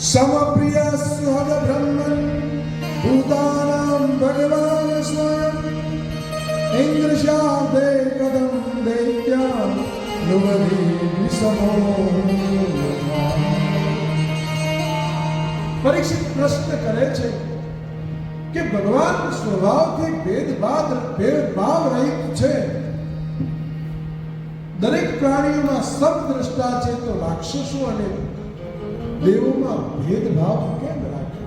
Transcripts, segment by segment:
समप्रियस्वद ब्रह्मन् भूतानां भगवान् स्वयं इन्द्रशाब्दे कदं दैत्या युवति विषमो। परीक्षित प्रश्न करे छे कि भगवान स्वभावથી ભેદભાવ રહિત છે, દરેક પ્રાણીઓમાં સમદ્રષ્ટા છે, તો રાક્ષસો અને દેવોમાં ભેદભાવ કેમ રાખે?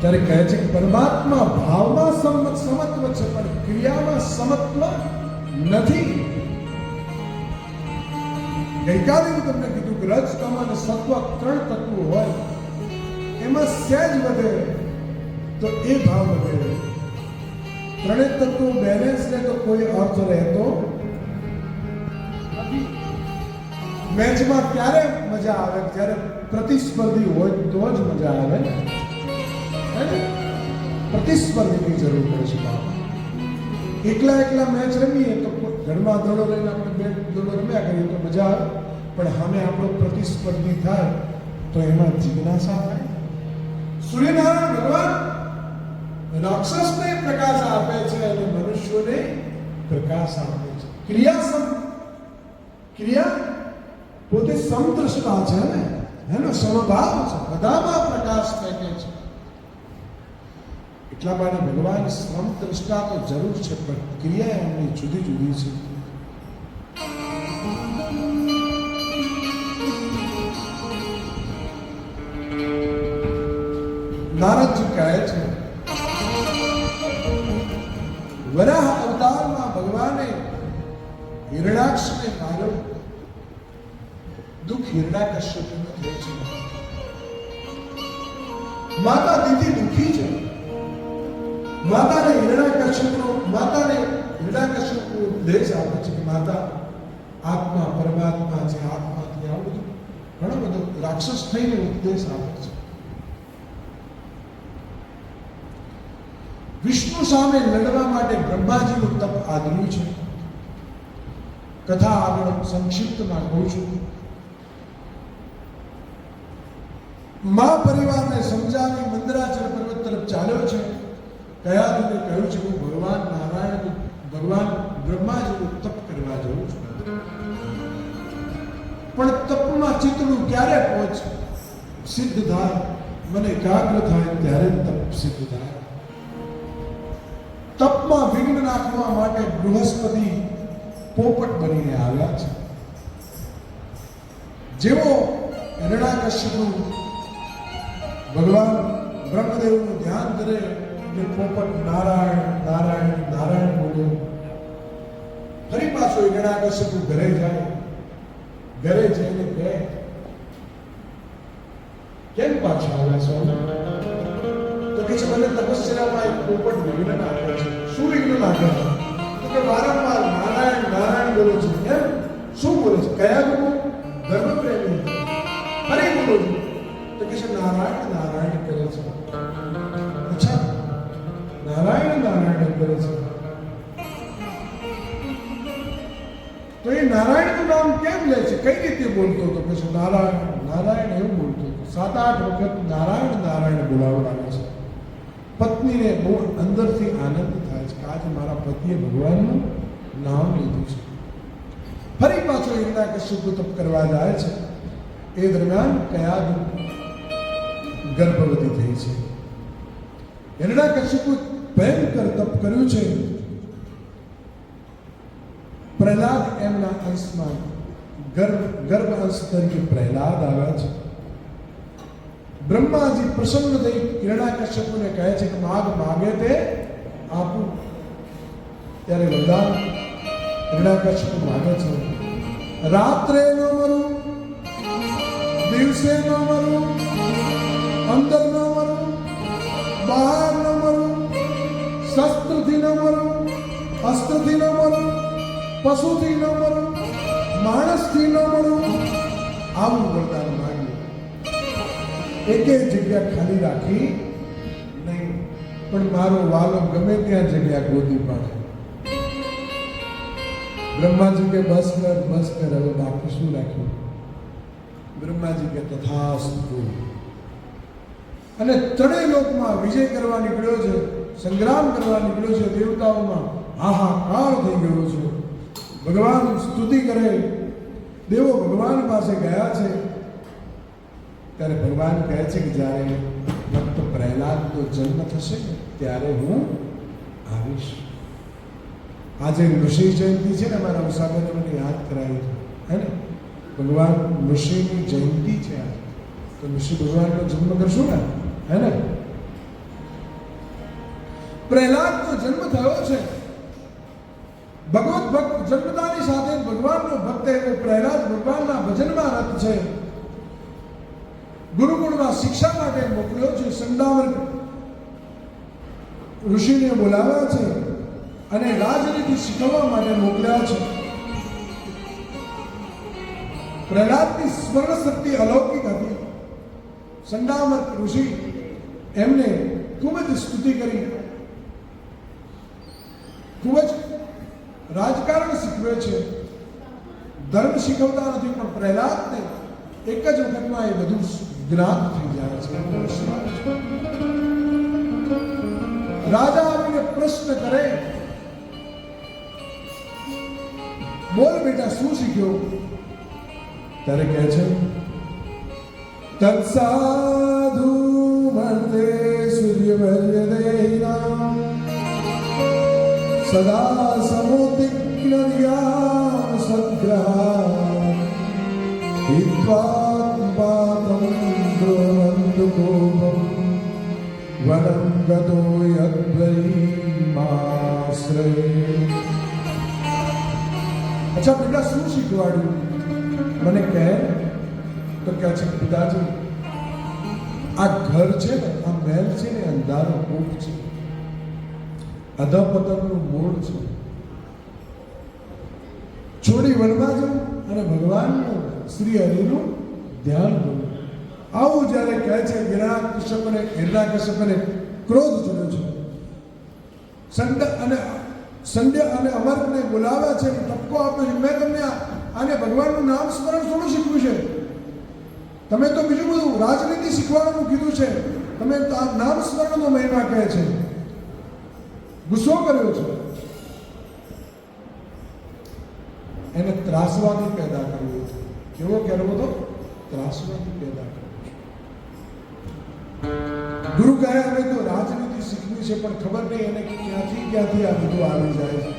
ત્યારે કહે છે કે પરમાત્મા ભાવમાં સમત્વ છે, પણ ક્રિયામાં સમત્વ નથી. ગઈકાલે હું તમને કીધું કે રજ, તમ અને સત્વ 3 તત્વો હોય, એમાં સહેજ વધે તો એ ભાવ વધે. 3 તત્વો બેલેન્સ રહે તો કોઈ અર્થ રહેતો નથી. મેચમાં ક્યારે મજા આવે? જ્યારે પ્રતિસ્પર્ધી હોય તો જ મજા આવે. પ્રતિસ્પર્ધીની જરૂર પડે છે. એકલા મેચ રમીએ તો ઘરમાં દડો લઈને આપણે બે દડો રમ્યા કરીએ તો મજા આવે, પણ સામે આપણો પ્રતિસ્પર્ધી થાય તો એમાં જિજ્ઞાસા થાય. સૂર્યનારાયણ ભગવાન રાક્ષસને પ્રકાશ આપે છે અને મનુષ્યોને પ્રકાશ આપે છે. ક્રિયા પોતે સમદ્રષ્ટા છે ને, એનો સમભાવ છે, બધામાં પ્રકાશ ફેંકે છે. એટલા માટે ભગવાન સમદ્રષ્ટા તો જરૂર છે, પણ ક્રિયા એમની જુદી જુદી છે. નારદજી કહે છે વરાહ અવતારમાં ભગવાને હિરણાક્ષને માર્યો. દુઃખ હિરણાકશ્યપનું થયું છે. માતા દીદી દુઃખી છે. માતાને હિરણાકશ્યપનો ઉપદેશ આપે છે કે માતા આત્મા પરમાત્મા છે, આત્માથી આવું બધું ઘણો બધો રાક્ષસ થઈને ઉપદેશ આપે છે. વિષ્ણુ સામે લડવા માટે બ્રહ્માજીનું તપ આદર્યું છે. કથા આગળ સંક્ષિપ્તમાં કહું છું. મા પરિવારને સમજાવી મંદરાચલ પર્વત તરફ ચાલ્યો છે. કયાદુને કહ્યું છે હું ભગવાન બ્રહ્માજીનું તપ કરવા જઉં છું. પણ તપમાં ચિત્તનું ક્યારે પહોંચે સિદ્ધ થાય, મને એકાગ્ર થાય ત્યારે તપ સિદ્ધ થાય. તપમાં વિઘ્ન નાખવા માટે બૃહસ્પતિ પોપટ બનીને આવ્યા છે. જેવો હિરણાકશ્યપનું ભગવાન બ્રહ્મદેવનું ધ્યાન કરે એટલે પોપટ નારાયણ નારાયણ નારાયણ બોલ્યો. ફરી પાછો હિરણાકશ્યપુ ઘરે જાય. ઘરે જઈને કહે કેમ પાછા આવ્યા સ્વામી? તો કે છે મને તપસ્યામાં એક પોપટ વિઘ્ન નાખે છે. શું વિઘ્ન નાખે છે? તો કે વારંવાર નારાયણ નારાયણ બોલે છે. એમ શું બોલે છે? કયા ગુરુ? ધર્મ પ્રેમી. ફરી બોલો છું તો કે છે નારાયણ નારાયણ કરે છે. અચ્છા, નારાયણ નારાયણ કરે છે તો એ નારાયણનું નામ કેમ લે છે? કઈ રીતે બોલતો હતો? કે છે નારાયણ નારાયણ એવું બોલતો હતો. 7-8 વખત નારાયણ નારાયણ બોલાવડાવે છે. પત્નીને બહુ અંદરથી આનંદ થાય છે કે આજે મારા પતિએ ભગવાનનું નામ લીધું છે. ફરી પાછો હિરણાકશ્યપુ તપ કરવા જાય છે. એ દરમિયાન કયાદુ ગર્ભવતી થઈ છે. હિરણાકશ્યપુ ભયંકર તપ કર્યું છે. પ્રહલાદ એમના અંશમાં ગર્ભ અંશ તરીકે પ્રહલાદ આવ્યા છે. બ્રહ્માજી પ્રસન્ન થઈ હિરણાકશ્યપુને કહે છે કે માગે તે આપું. ત્યારે વરદાન હિરણાકશ્યપુ માગે છે રાત્રે ન મરું, દિવસે ન મરું, અંદર ન મરું, બહાર ન મરું, શસ્ત્રથી ન મરું, અસ્ત્રથી ન મરું, પશુથી ન મરું, માણસથી ન મરું. આવું વરદાન માંગ્યું. એક જગ્યા ખાલી રાખી નહીં, પણ મારો વાલો ગમે ત્યાં જગ્યા ગોતી પાડે. બ્રહ્માજી કે બસ કર, હવે બાકી શું રાખ્યું? બ્રહ્માજી કે તથાસ્તુ. અને ત્રણેય લોકમાં વિજય કરવા નીકળ્યો છે, સંગ્રામ કરવા નીકળ્યો છે. દેવતાઓમાં હાહાકાર થઈ ગયો છે. ભગવાન સ્તુતિ કરે, દેવો ભગવાન પાસે ગયા છે. ત્યારે ભગવાન કહે છે કે જ્યારે ભક્ત પ્રહલાદનો જન્મ થશે ત્યારે હું આવીશ. આજે ઋષિ જયંતિ છે ને, અમારા ઉષાબેને મને યાદ કરાવી હે ને, ભગવાન ઋષિની જયંતિ છે આજે. તો ઋષિ ભગવાનનો જન્મ કરશું ને, હે ને? પ્રહલાદનો જન્મ થયો છે. ભગવત ભક્ત જન્મતાની સાથે ભગવાનનો ભક્ત એવો પ્રહલાદ ભગવાનના ભજનમાં રત છે. ગુરુકુળમાં શિક્ષા માટે મોકલ્યો છે. સંદાવર ઋષિને બોલાવ્યા છે અને રાજનીતિ શીખવવા માટે મોકલ્યા છે. પ્રહલાદની સ્મરણ શક્તિ અલૌકિક હતી. સંદાવર ઋષિ એમને ખૂબ જ સ્તુતિ કરી, ખૂબ જ રાજકારણ શીખવે છે, ધર્મ શીખવતા નથી. પણ પ્રહલાદને એક જ વખતમાં એ બધું જ્ઞાન થઈ જાય છે. રાજા આવીને પ્રશ્ન કરે, બોલ બેટા શું શીખ્યો? ત્યારે કહે છે, તત્સાધુ વર્તે સૂર્યવર્યદેહિનામ સદા સમોતિગ્નર્યામ સદ્ગ્રહા હિત્વાત્પાતમ દ્રોણન્તુ કોપમ વનમ ગતો યદ્વૈમાશ્રયે. અચ્છા બેટા શું શીખવાડ્યું મને કહે? તો કહે છે, પિતાજી આ ઘર છે ને, આ મહેલ છે ને, અંધારો કૂપ છે, અધપતનનું મૂળ છે. છોડી વનમાં જવું અને ભગવાનનું શ્રી હરિનું ધ્યાન કરવું. આવું જ્યારે કહે છે, હિરણ્યકશ્યપને ક્રોધ ચડ્યો છે. સંડ્ય અને અમરને બોલાવ્યા છે, ઠપકો આપ્યો છે. મેં તમને આને ભગવાનનું નામ સ્મરણ થોડું શીખવ્યું છે? તમે તો બીજું બધું રાજનીતિ શીખવાનું કીધું છે. તમે નામ સ્મરણનો મહિમા કહે છે. ગુસ્સો કર્યો છે. એને ત્રાસવાદી પેદા કર્યો હતો. કેવો કરવો હતો? ત્રાસવાદી પેદા કર્યો છે. ગુરુ કહે અમે તો રાજનીતિ શીખવી છે, પણ ખબર નહીં એને ક્યાંથી આ બધું આવી જાય છે.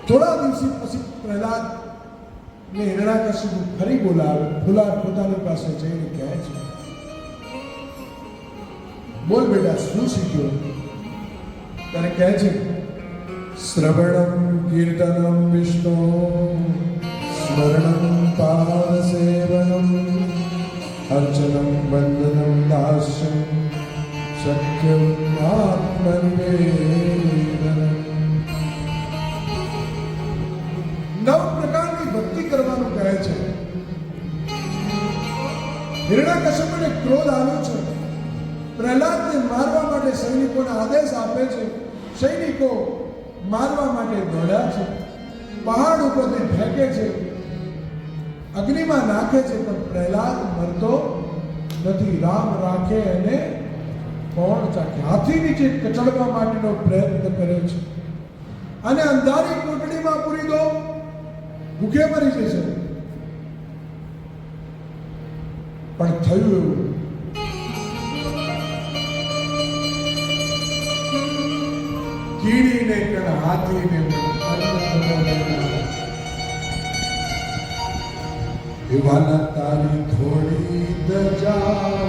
થોડા દિવસ પછી પ્રહલાદ ને હિરણ્યકશ્યપ ફરી બોલાવે. પોતાની પાસે જઈને કહે છે, બોલ બેટા શું શીખ્યો? ત્યારે કહે છે, શ્રવણમ કીર્તનમ વિષ્ણુ સ્મરણમ પાદ સેવનમ અર્ચનમ વંદનમ દાસ્યમ શક્યમ આત્મનિવેદનમ. 9 પ્રકારની ભક્તિ કરવાનું કહે છે. હિરણ્યકશ્યપને ક્રોધ આવ્યો છે. પ્રહલાદને મારવા માટે સૈનિકોને આદેશ આપે છે. સૈનિકો મારવા માટે દોડ્યા છે. પહાડ ઉપરથી ફેંકે છે, અગ્નિમાં નાખે છે, પણ પ્રહલાદ મરતો નથી. રામ રાખે અને કોણ ચાખે. હાથી નીચે કચડવા માટેનો પ્રયત્ન કરે છે. અને અંધારી કોટડીમાં પૂરી દો, ભૂખે મરી જશે. પણ થયું એવું, કીડીને કણ હાથીને વિવાના તારી થોડી દજાઓ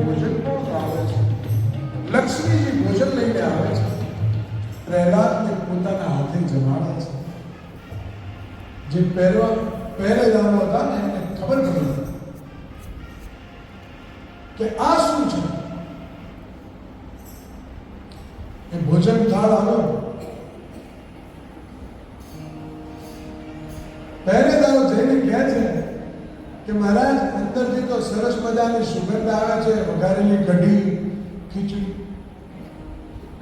ભોજન કોણ આવે છે? લક્ષ્મીજી ભોજન લઈને આવે છે. પ્રહલાદને પોતાના હાથે જમાડે છે. જે પહેરેદારો હતા ને એને ખબર પડી કે આ શું છે. એ ભોજન થાળ આવ્યો. પહેરેદારો જઈને કહે છે કે મહારાજ અંદરથી તો સરસ મજાની સુગંધ આવે છે, વઘારેલી કઢી, ખીચડી,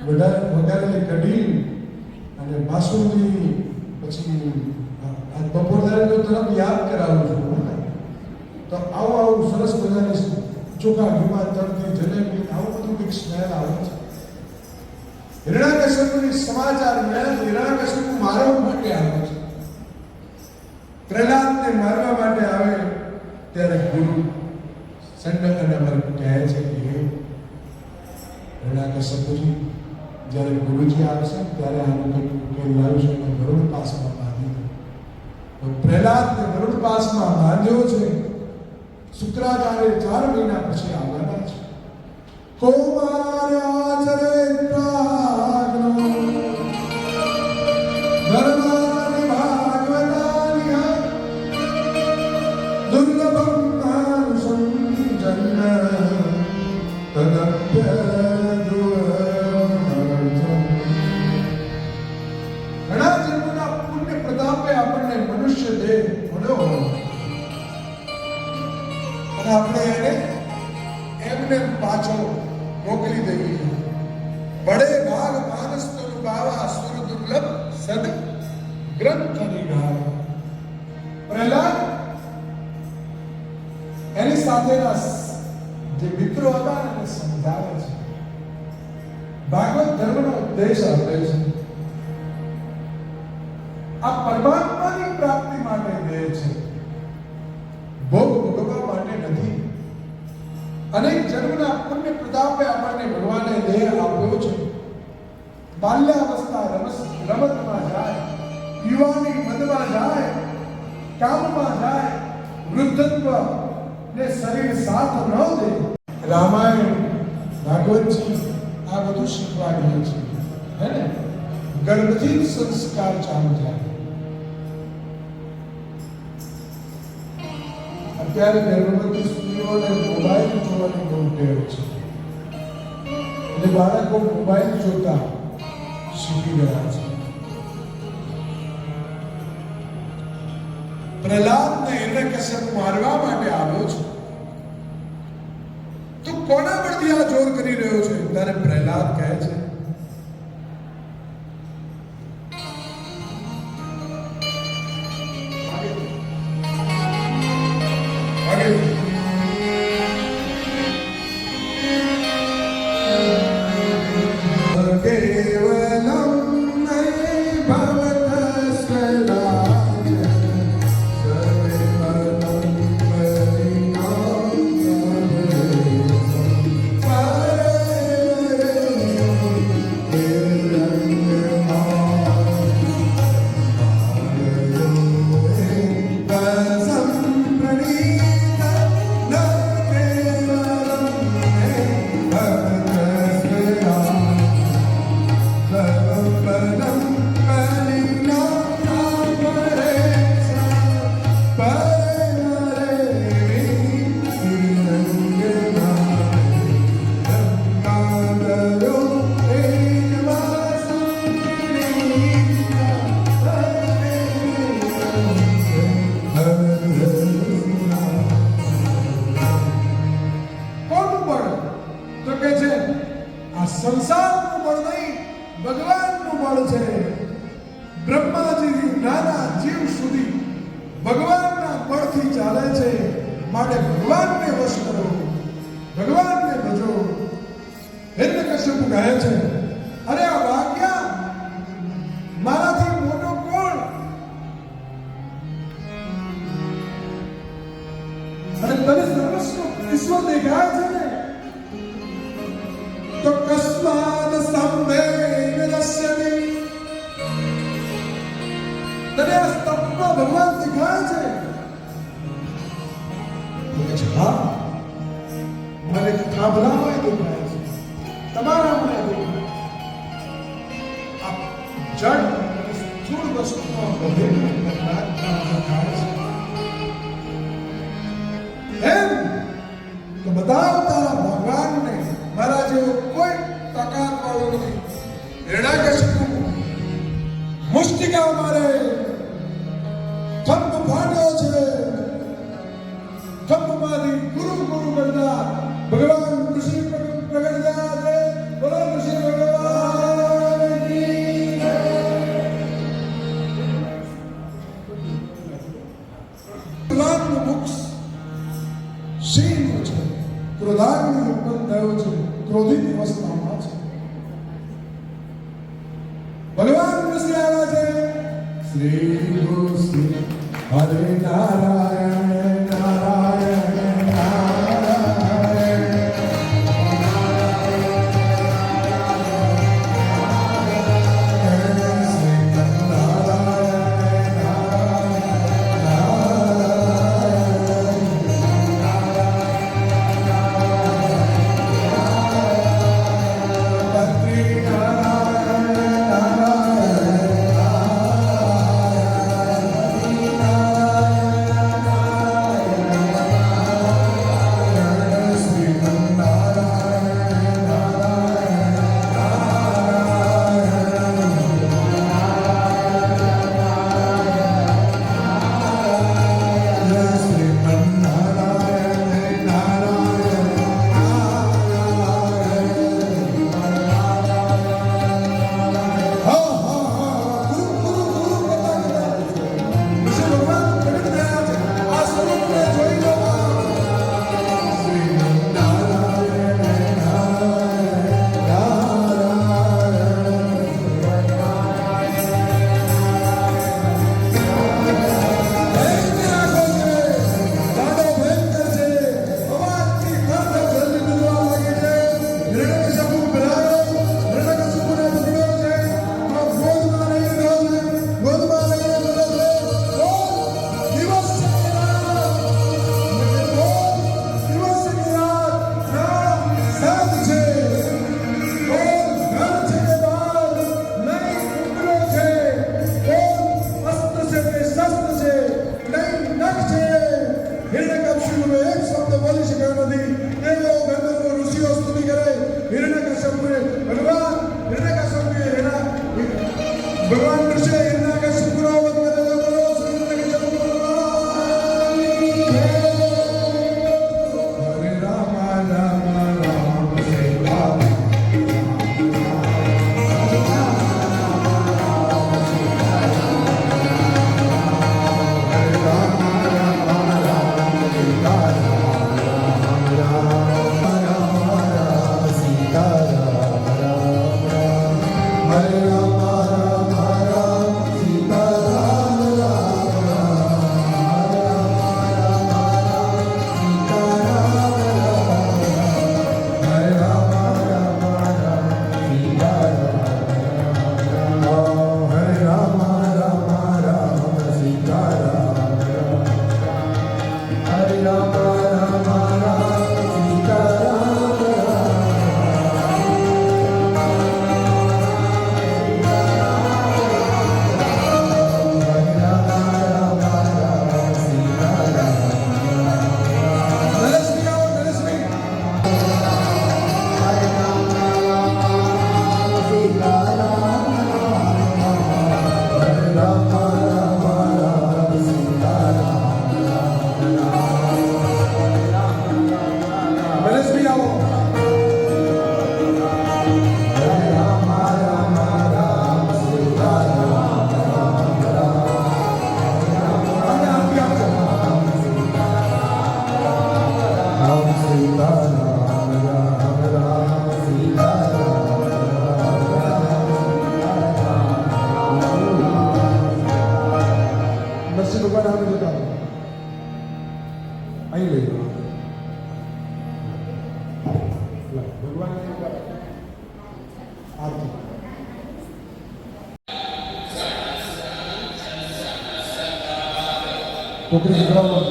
વઘારેલી કઢી અને બાસુંદી, પછી બપોરદારીનો તરફ યાદ કરાવું છું. તો આવું સરસ મજાની ચોખા ઘીમાં તળતી જલેબી, આવું બધું કંઈક સ્મેલ આવે છે. હિરણ્યકશ્યપુની સમાચાર મેળવી હિરણ્યકશ્યપુ મારવા માટે આવે છે. પ્રહલાદને મારવા માટે આવે ત્યારે ગુરુ સંડક અને અમર કહે છે કે હિરણ્યકશ્યપુજી, જ્યારે ગુરુજી આવશે ત્યારે આનું કંઈક ઉકેલ લાવશે અને ગરુડ પાસમાં બાંધી દો. તો પ્રહલાદને ગરુડ પાસમાં બાંધ્યો છે. શુક્રાચાર્ય 4 મહિના પછી આવવાના છે. કૌમાર્યાચરે પ્રાગ્નો ધર્માનિ ભાગવતાનિ દુર્લભમ માનુષં જન્મ તદપ્યદ્રુવમર્થમ. ઘણા જન્મોના પુણ્ય પ્રતાપે આપણને મનુષ્ય દેહ મળ્યો હોય અને આપણે એને એમને પાછો મોકલી દઈએ. બડે ભાગ માનસ તનુ ગાવા સુર દુર્લભ સદ ગ્રંથ નિગાર. પ્રહલાદ એની સાથેના જે મિત્રો હતા એને સમજાવે છે. ભાગવત ધર્મનો ઉપદેશ આપે છે. આ પરમાત્માની પ્રાપ્તિ માટે દે છે, ભોગ ભોગવવા માટે નથી. અનેક જન્મના પુણ્ય પ્રતાપે આપણને ભગવાને દેહ આપ્યો છે. બાલ્યાવસ્થા રમતમાં જાય, યુવાની મદમાં જાય, કામમાં જાય, વૃદ્ધત્વ ને શરીર સાથ ન દે. રામાયણ, ભાગવતજી આ બધું શીખવાડીએ છે, હે ને? ગર્ભથી જ સંસ્કાર ચાલુ થાય. અત્યારે ગર્ભવતી સ્ત્રીઓને મોબાઈલ જોવાની બહુ ટેવ છે. એટલે બાળકો મોબાઈલ જોતા શીખી ગયા છે. પ્રહલાદને હિરણ્યકશ્યપ મારવા માટે આવ્યો છે. તો કોના પરથી આ જોર કરી રહ્યો છે? ત્યારે પ્રહલાદ કહે છે સંસારનું બળ નહીં, ભગવાનનું બળ છે. બ્રહ્માજીથી નાના જીવ સુધી ભગવાનના બળથી ચાલે છે. માટે ભગવાનને વશ કરો, ભગવાનને ભજો. હિરણ્યકશ્યપુ કહે છે, અરે આ વાક્યા મારાથી મોટો કોણ? અને તને સર્વસ્વ ઈશ્વર દેખાય છે ને? તો કસ્માદ સંવેગ દસ્યતિ. તને આ સ્તંભમાં ભગવાન દેખાય છે? હા, મને થાંભલા ભમરામાં દેખાય છે, તમારામાં દેખાય. આ જડ સ્થૂળ વસ્તુમાં બધે થાય છે. એમ તો બતાવ તારા ભગવાનને મારા જેવો કોઈ તાકાત વાળો નથી. હિરણ્યકશિપુ મુષ્ટિકા મારે ખંભ ફાટ્યો છે. ખંભમાંથી ગુરુ કરતા ભગવાન ઋષિ પ્રગટ થયા છે. બોલો ઋષિ ભગવાનની જય. ભગવાનનું મુખ શીર્ણ છે, ક્રોધાગ્નિ ઉત્પન્ન થયો છે, ક્રોધિત અવસ્થામાં છે. ભગવાન કૃષ્ણ આવ્યા છે. શ્રી ગુરુ શ્રી હરે નારાયણ નારાયણ નારાયણ. ભગવાન કૃષ્ણ હિરણ્યકશિપુનો વધ કરેલો. બોલો શ્રી હિરણ્યકશિપુ ભગવાનની જય. હરે રામ રામ રામ હરે રામ. છોકરી દીકરાઓ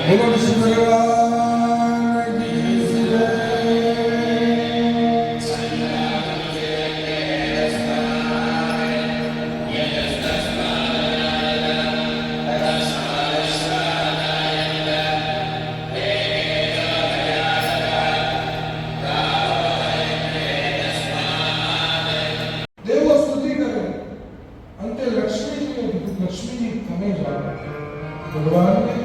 બોલો વિષ્ણુ ભગવાન કી જય. દેવો સ્તુતિ કરે અંતે લક્ષ્મીજી તમે જાઓ ભગવાનને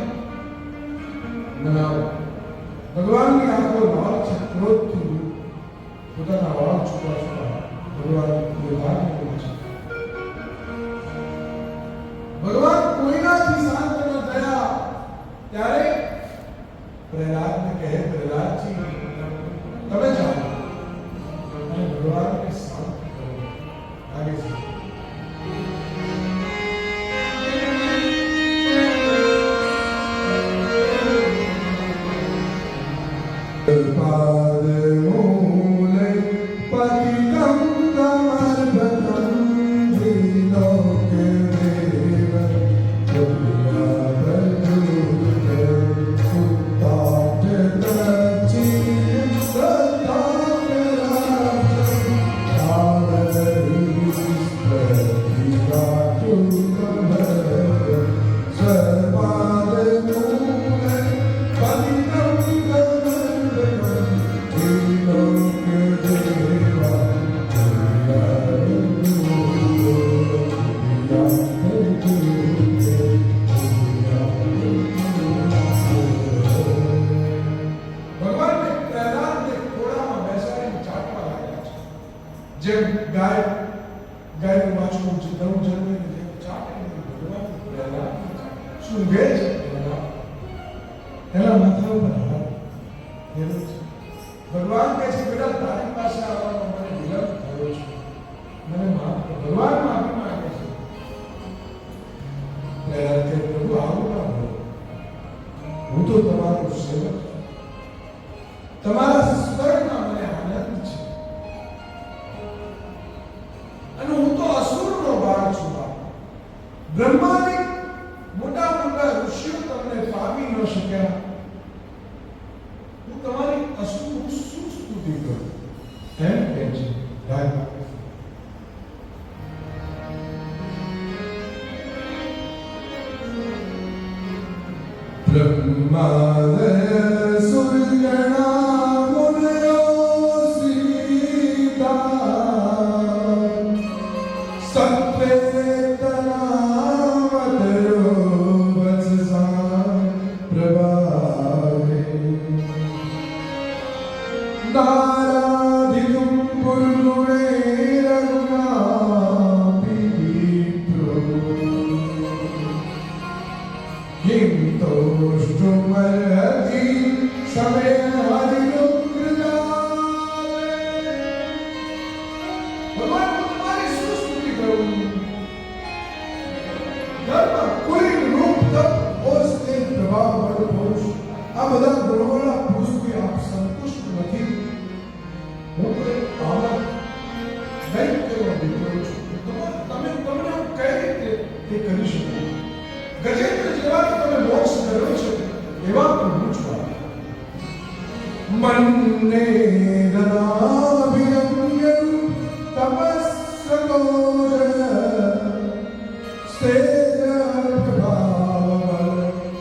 મનાવો. ભગવાનની આંખો લાલ છે ક્રોધથી પોતાના વાળ છુપા છુપા ભગવાન વ્યવહાર કરે છે. ભગવાન કોઈનાથી શાંત ન થયા ત્યારે પ્રહલાદને કહે પ્રહલાદજી તમે જાઓ અને ભગવાનને શાંત કરો. આગે છે पादमूले पतितं कमर्दनं त्रिलोकदेव कपिलाभजूते उत्ताटप्रचीन सदापराजं कालरीस्पतिराजुकमर्द स्वपादमूले જેમ ગાયનું વાછડું છે નવું જન્મે જેમ ચાટે ભગવાન પ્રહલાદ શું ગે છે એના માથા ઉપર હાથ ફેરવે છે. ભગવાન કહે છે બેટા તારી પાસે આવવાનો મને વિલંબ થયો છે, મને માફ કર. ભગવાન માફી માંગે છે. પ્રહલાદ કહે પ્રભુ આવું ના બોલો, હું તો તમારો સેવક છું, તમારા સ્વર્ગમાં મને આનંદ છે અને હું તો અસુરનો બાળ છું. બ્રહ્માની મોટા મોટા ઋષિઓ તમને પામી ન શક્યા, હું તમારી અસુર શું સ્તુતિ કરું એમ કહે છે. બ્રહ્માદય સુરગણા મુનયો સીતા સત્વેતનામતરો વત્સસા પ્રભાવે નારાધિકું પુરુણે રઘુનાપિત્રો કિં તોષ્ટુમર્હતિ સમે હરિરુદ્રજાલે. ભગવાન હું તમારી શું સ્તુતિ કરું? ધર્મ કોઈ રૂપ તપ ઓસ તેજ પ્રભાવ બળ પુરુષ આ બધા ગુણોના પુરુષથી આપ સંતુષ્ટ નથી. હું તો એક પાવન દૈત્યનો દીકરો છું. તમને હું કઈ રીતે એ કરી શકું? ગજેન્દ્ર જેવા તમે મોક્ષ કર્યો છે એવા પણ હું છું. મન્ને ગણાભિયમ્યં તપસ્સકોજ સ્થેજ પ્રભાવ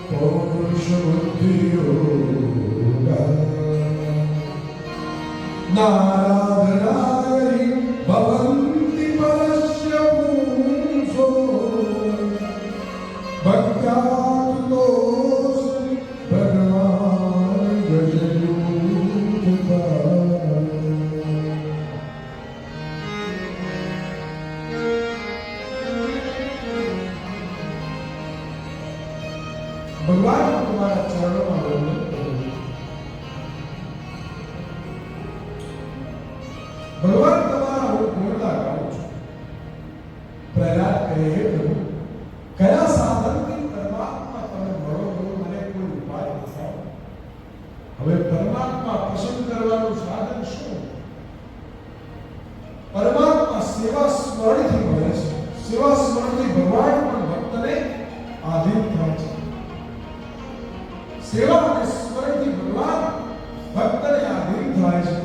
પૌરુષ બુદ્ધિયોગ નારાધનાય ભવન્તિ પરસ્ય પુંસો ભક્ત્યાતુતોષ ભગવાન ગજયુગપાલ. ભગવાન તમારા ચરણોમાં વંદન કરું. ભગવાન તમારા હું ગુણતા ગાઉં છું. પ્રહલાદ કહે હે પ્રભુ કયા સાધનથી પરમાત્મા તમે મળો છો મને કોઈ ઉપાય બતાવો. હવે પરમાત્મા પસંદ કરવાનું સાધન શું? પરમાત્મા સેવા સ્મરણથી મળે છે. સેવા સ્મરણથી ભગવાન પણ ભક્તને આધીન થાય છે. સેવા અને સ્મરણથી ભગવાન ભક્તને આધીન થાય છે.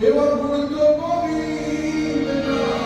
એવા ગુણ તો ગોવિંદના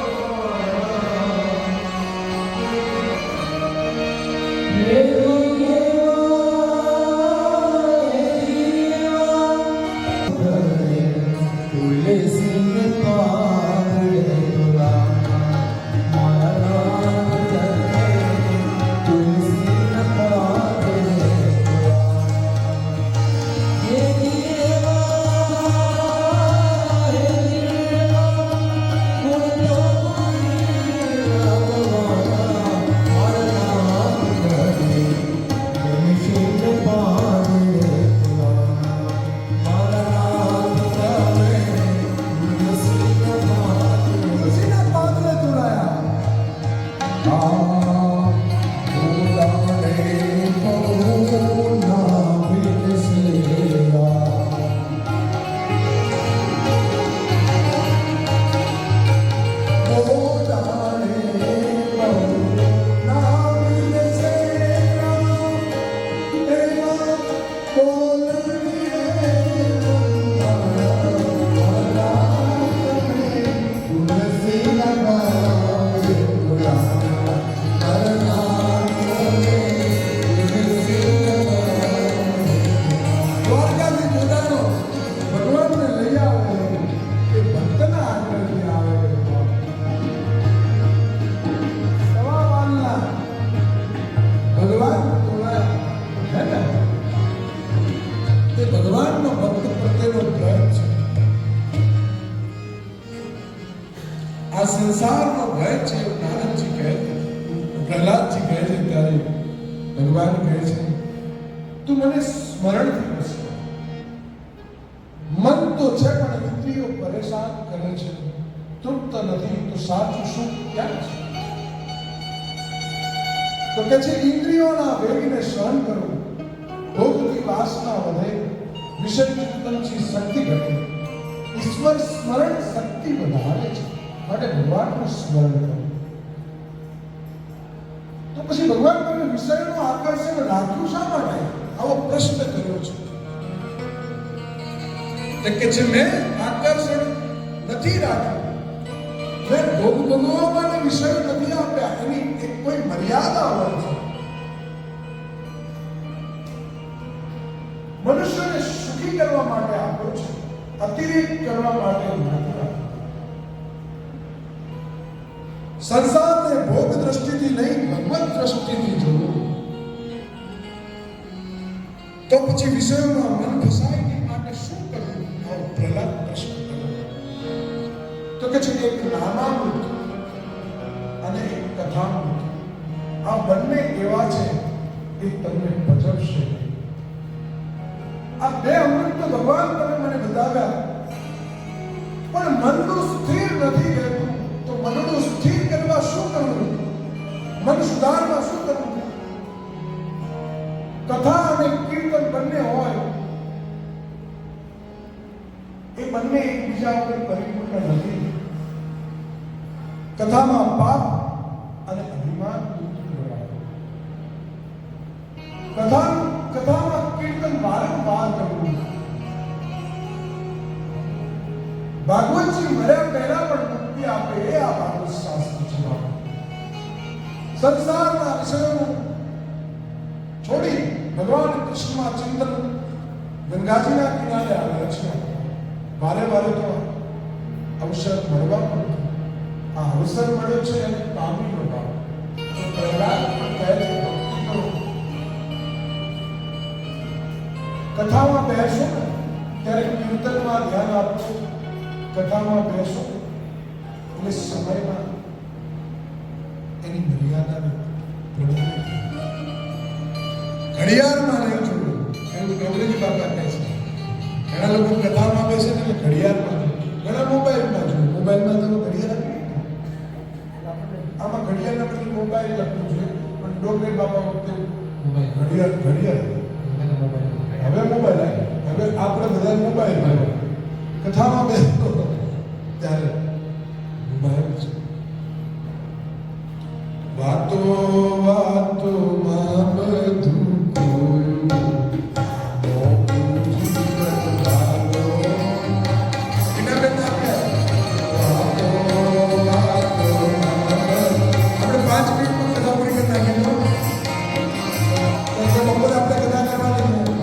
આ સંસારનો ભય છે એવું નારદજી કહે છે, પ્રહલાદજી કહે છે ત્યારે ભગવાન કહે છે તું મને સ્મરણથી બસ. મન તો છે પણ ઇન્દ્રિયો પરેશાન કરે છે, તૃપ્ત નથી તો સાચું સુખ ક્યાં છે? તો કે છે ઇન્દ્રિયોના વેગને સહન કરવું, ભોગની વાસના વધે, વિષય ચિંતનથી શક્તિ ઘટે, ઈશ્વર સ્મરણ શક્તિ વધારે છે, માટે ભગવાનનું સ્મરણ કરો. તો પછી ભગવાન તમે વિષયનું આકર્ષણ રાખ્યું શા માટે? આવો પ્રશ્ન કર્યો છે. કે છે મેં આકર્ષણ નથી રાખ્યું, મેં ભોગ ભોગવવા માટે વિષય નથી આપ્યા, એની એક કોઈ મર્યાદા હોય છે. મનુષ્યને સુખી કરવા માટે આપ્યો છે, અતિરેક કરવા માટે નથી આપ્યો. સંસારને ભોગ દ્રષ્ટિથી નહીં ભગવત દ્રષ્ટિથી જોવું. તો પછી વિષયોમાં મન ફસાય નહીં માટે શું કરવું? આવો પ્રહલાદ પ્રશ્ન કર્યો. તો કે છે એક નામામૃત અને એક કથામૃત, આ બંને એવા છે એ તમને ભજવશે. આ બે અમૃત તો ભગવાન તમે મને બતાવ્યા, પણ મનનું સ્થિર નથી રહેતું. તો મનનું સ્થિર કરવા શું કરવું? મન સુધારવા શું કરવું? કથા અને કીર્તન બંને હોય, એ બંને એકબીજા ઉપર પરિપૂર્ણ નથી. કથામાં પાપ અને અભિમાન દૂર કરવાનું, કથામાં કીર્તન વારંવાર કરવું. ભાગવતજી મર્યા પહેલા પણ મુક્તિ આપે એ આ ભાગવત શાસ્ત્ર છે. સંસારના વિષયોનું છોડી ભગવાન કૃષ્ણમાં ચિંતન ગંગાજીના કિનારે આવ્યા છે. વારે વારે તો અવસર મળવા પડતો, આ અવસર મળ્યો છે અને પામી નો ભાવ. તો પ્રહલાદ પણ કહે છે ભક્તિ કરો, કથામાં બેસો ને ત્યારે કીર્તનમાં ધ્યાન આપજો, કથામાં બેસો એટલે સમયમાં એની મર્યાદાને ઘડિયાળમાં નહીં જોડવું. એવું ગૌરીજી બાપા કહે છે. ઘણા લોકો કથામાં બેસે ને એટલે ઘડિયાળમાં, ઘણા મોબાઈલમાં જોયું. મોબાઈલમાં તો ઘડિયાળ આમાં ઘડિયાળના પછી મોબાઈલ લખવું જોઈએ, પણ ડોગરી બાપા વખતે ઘડિયાળ હવે મોબાઈલ આવી, હવે આપણે બધા મોબાઈલ કથામાં બેસતો ત્યારે વાતોમાં બધું ખોયું. મોંઘું જીવન મારો. એના બેન આપણે આપણે 5 મિનિટમાં કથા પૂરી કરી નાખીએ. બપોરે આપણે કથા કરવાની છે.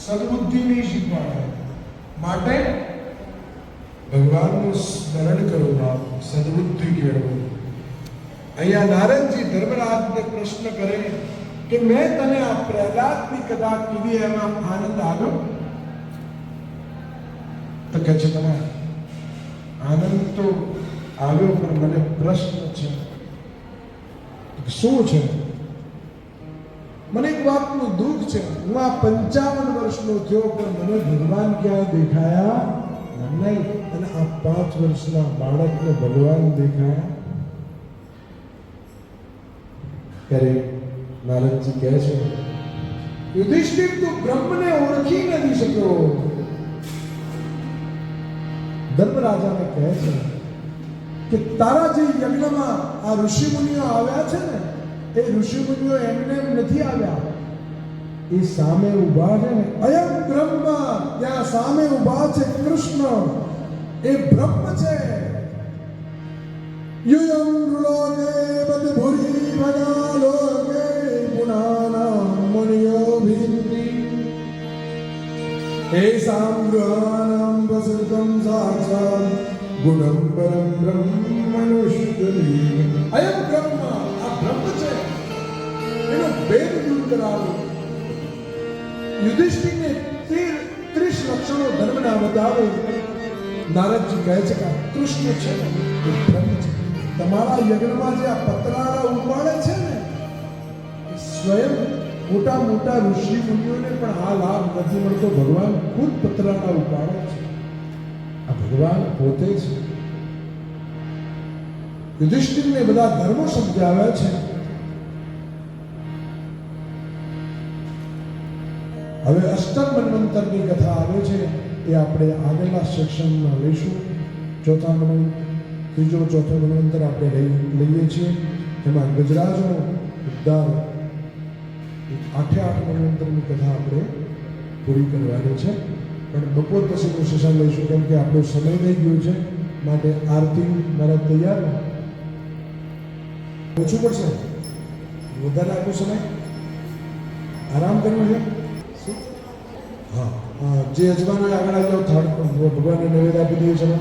સદબુદ્ધિ નહીં શીખવાડે. માટે ભગવાનનું સ્મરણ કરો, સદબુદ્ધિ કેળવો. અહીંયા નારદજી ધર્મરાજને પ્રશ્ન કરે કે મેં તને આ પ્રહલાદની કથા કીધી એમાં આનંદ આવ્યો? તો કહે છે તમે આનંદ તો આવ્યો પણ મને પ્રશ્ન છે. શું છે? મને એક વાતનું દુઃખ છે. હું આ 55 વર્ષનો થયો પણ મને ભગવાન ક્યાં દેખાયા નહીં, અને આ 5 વર્ષના બાળકને ભગવાન દેખાયા. ત્યારે નારદજી કહે છે યુધિષ્ઠિર તું બ્રહ્મને ઓળખી નથી શક્યો. ધર્મરાજાને કહે છે કે તારા જે યજ્ઞમાં આ ઋષિમુનિઓ આવ્યા છે ને, એ ઋષિમુનિઓ એમને એમ નથી આવ્યા. એ સામે ઊભા છે ને, અયમ બ્રહ્મ, ત્યાં સામે ઊભા છે કૃષ્ણ, એ બ્રહ્મ છે. યુયમ ઋલોકે બદભુરી ભગાલોકે પુનાના મુનિયો ભિન્તિ એસામ ગૃહાનામ પ્રસૃતમ સાક્ષાત ગુણમ પરમ બ્રહ્મણુષ્યલી. અયમ બ્રહ્મ, આ બ્રહ્મ છે, એનો ભેદ દૂર કરાવો. યુધિષ્ઠિરને 30 લક્ષણો ધર્મના બતાવે. નારદજી કહે છે કે કૃષ્ણ છે એ બ્રહ્મ છે. તમારા યજ્ઞમાં જે આ પતરાળા ઉપાડે છે ને, એ સ્વયં મોટા મોટા ઋષિ મુનિઓને પણ આ લાભ નથી મળતો. ભગવાન ખુદ પતરાળા ઉપાડે છે. આ ભગવાન પોતે છે. યુધિષ્ઠિરને બધા ધર્મો સમજાવ્યા છે. હવે અષ્ટમ મન્વંતરની કથા આવે છે, એ આપણે આગળના સેક્શનમાં લઈશું. ચોથો મન્વંતર આપણે લઈએ છીએ. એમાં ગજરાજનો ઉદ્ધાર 8 મન્વંતરની કથા આપણે પૂરી કરવાની છે. પણ બપોર પછીનું સેશન લઈશું, કેમ કે આપણો સમય થઈ ગયો છે. માટે આરતી મારા તૈયાર. ઓછું પડશે, વધારે આપો સમય, આરામ કરવો છે. હા, જે યજમાનો આગળ આવી જાઓ, થાળ ભગવાનને નૈવેદ્ય આપી દઈએ. ચલો.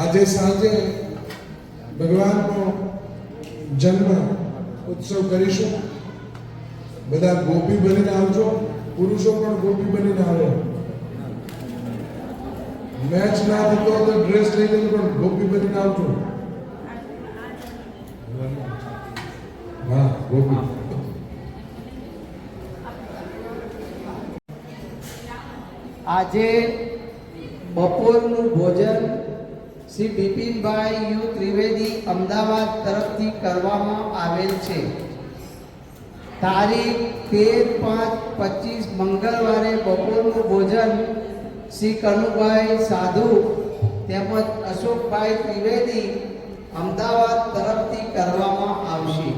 આજે સાંજે ભગવાનનો જન્મ ઉત્સવ કરીશું. બધા ગોપી બનીને આવજો, પુરુષો પણ ગોપી બનીને આવો. મેચ ના થતો તો ડ્રેસ લઈને પણ ગોપી બનીને આવજો. હા, ગોપી. આજે બપોરનું ભોજન શ્રી બિપિનભાઈ યુ ત્રિવેદી અમદાવાદ તરફથી કરવામાં આવેલ છે. તારીખ 13/5/25 મંગળવારે બપોરનું ભોજન શ્રી કનુભાઈ સાધુ તેમજ અશોકભાઈ ત્રિવેદી અમદાવાદ તરફથી કરવામાં આવશે.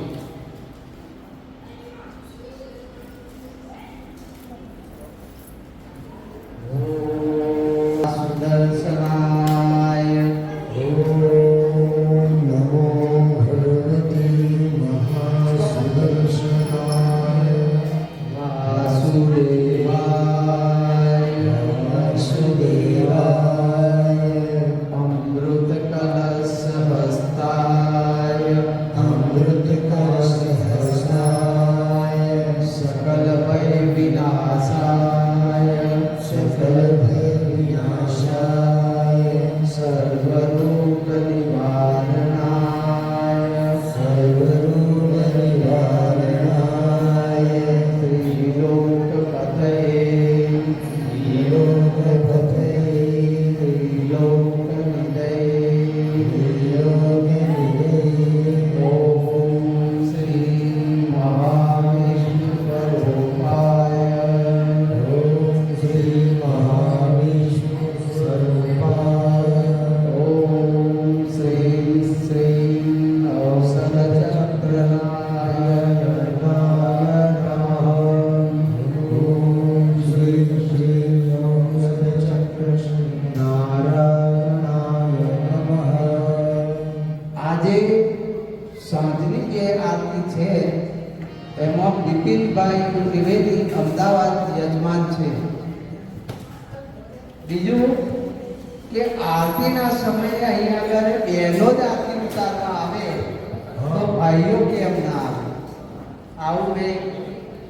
સાંજની જે આરતી છે એમાં બિપિનભાઈ ત્રિવેદી અમદાવાદ યજમાન છે. બીજું કે આરતીના સમયે અહીંયા આગળ બહેનો જ આરતી ઉતારવા આવે તો ભાઈઓ કેમ ના આવે? આવું મેં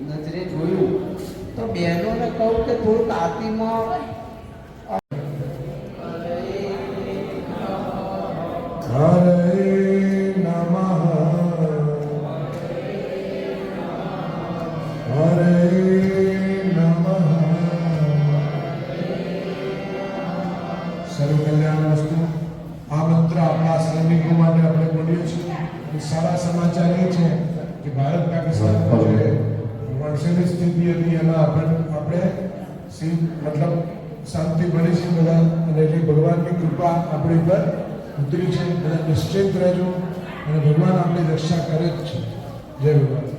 નજરે જોયું તો બહેનોને કહું કે થોડુંક આરતીમાં સર્વ કલ્યાણ વસ્તુ. આ મંત્ર આપણા સૈનિકો માટે આપણે બોલીએ છીએ. સારા સમાચાર એ છે કે ભારત પાકિસ્તાનમાં જે વણસેલી સ્થિતિ હતી એમાં આપણે મતલબ શાંતિ બની છે બધા, અને એટલી ભગવાનની કૃપા આપણી ઉપર ઉતરી છે. બધા નિશ્ચિત રહેજો અને ભગવાન આપણી રક્ષા કરે જ છે. જય ભગવાન.